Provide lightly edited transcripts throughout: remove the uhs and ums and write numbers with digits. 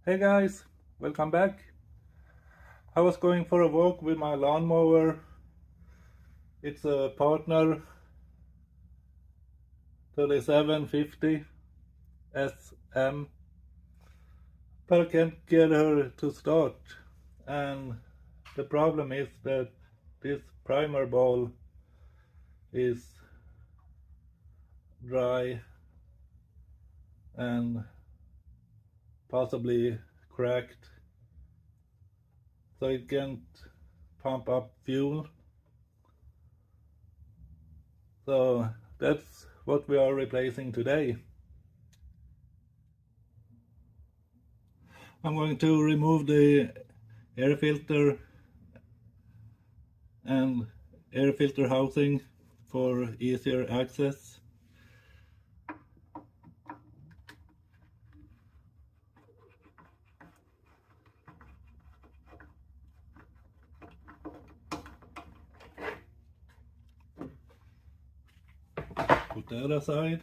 Hey guys, welcome back. I was going for a walk with my lawnmower. It's a Partner 3750 SM, but I can't get her to start. And the problem is that this primer ball is dry and possibly cracked, so it can't pump up fuel. So that's what we are replacing today. I'm going to remove the air filter and air filter housing for easier access. Put that aside.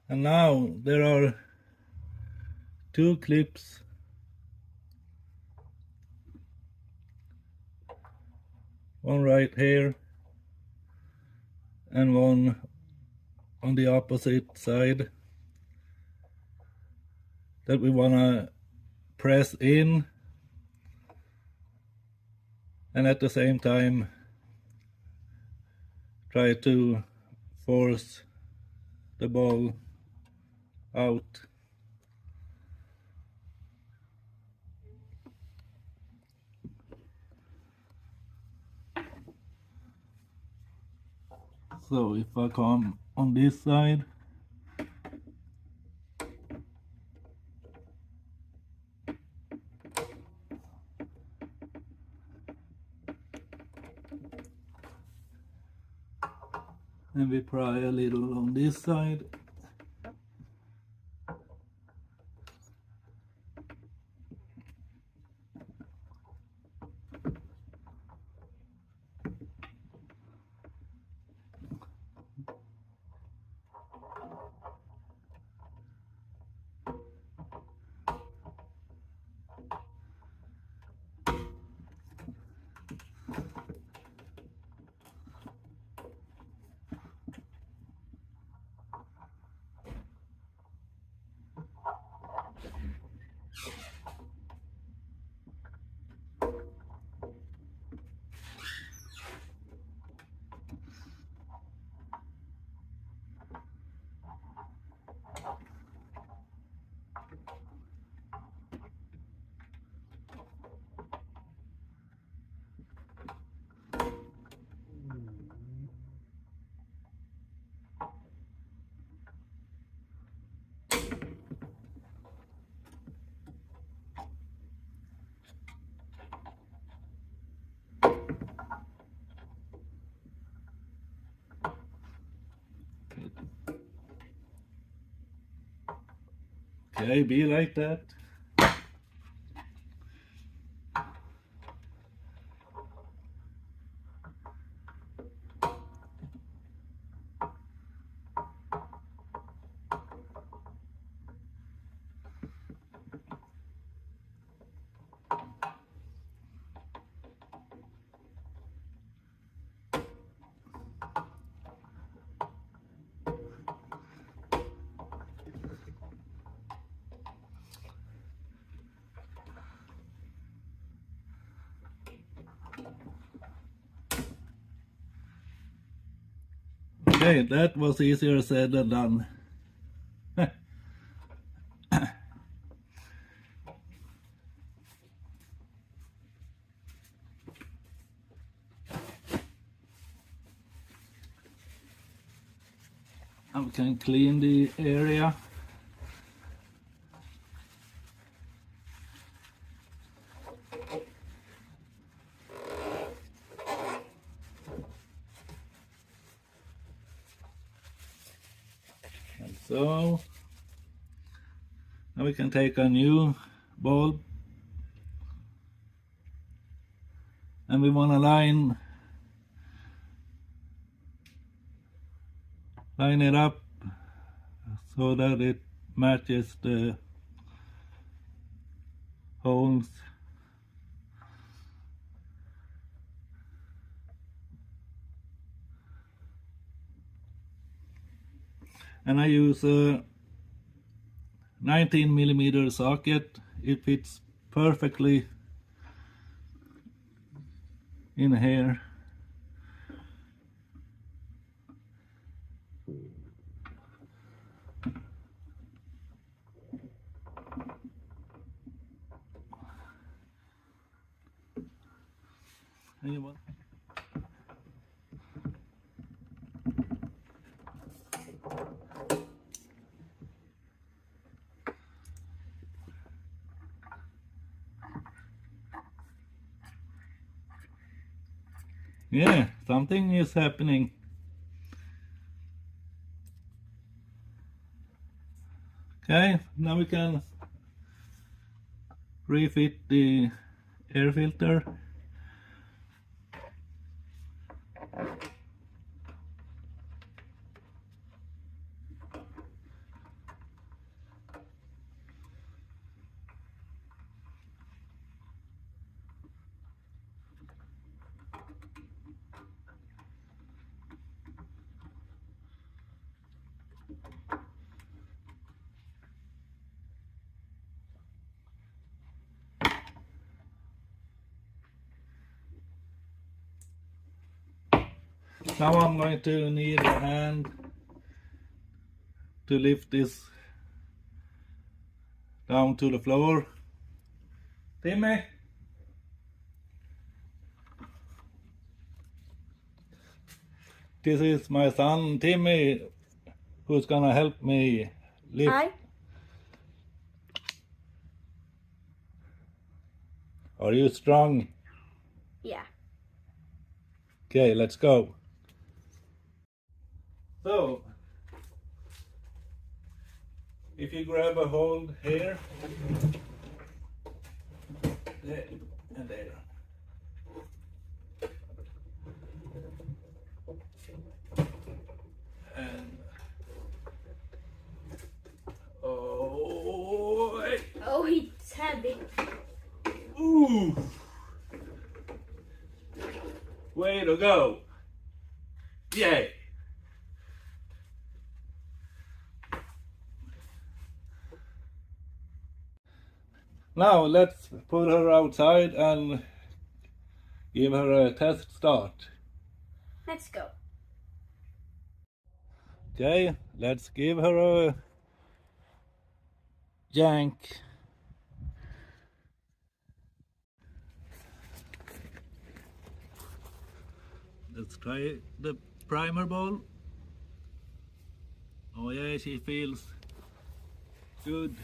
And now there are two clips, one right here and one on the opposite side, that we want to press in and at the same time try to force the ball out. So if I come on this side, and we pry a little on this side, okay, be like that. Okay, that was easier said than done. And we can clean the area. Like so. Now we can take a new bulb and we want to line line it up so that it matches the holes. And I use a 19mm socket. It fits perfectly in here. Anyone? Yeah, something is happening. Okay, now we can refit the air filter. Now I'm going to need a hand to lift this down to the floor. Timmy? This is my son Timmy, who's gonna help me lift. Hi. Are you strong? Yeah. Okay, let's go. So, if you grab a hold here, there and there. And oh, it's heavy. ooh, way to go! Yay! Now let's put her outside and give her a test start. Let's go. Okay, let's give her a yank. Let's try the primer ball. Oh yeah, she feels good.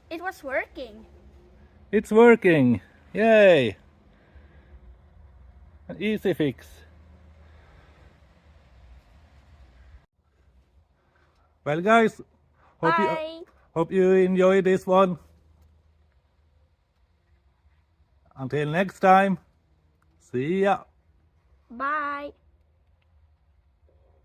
It was working. It's working! Yay! An easy fix. Well guys, Bye. hope you enjoy this one. Until next time, see ya! Bye.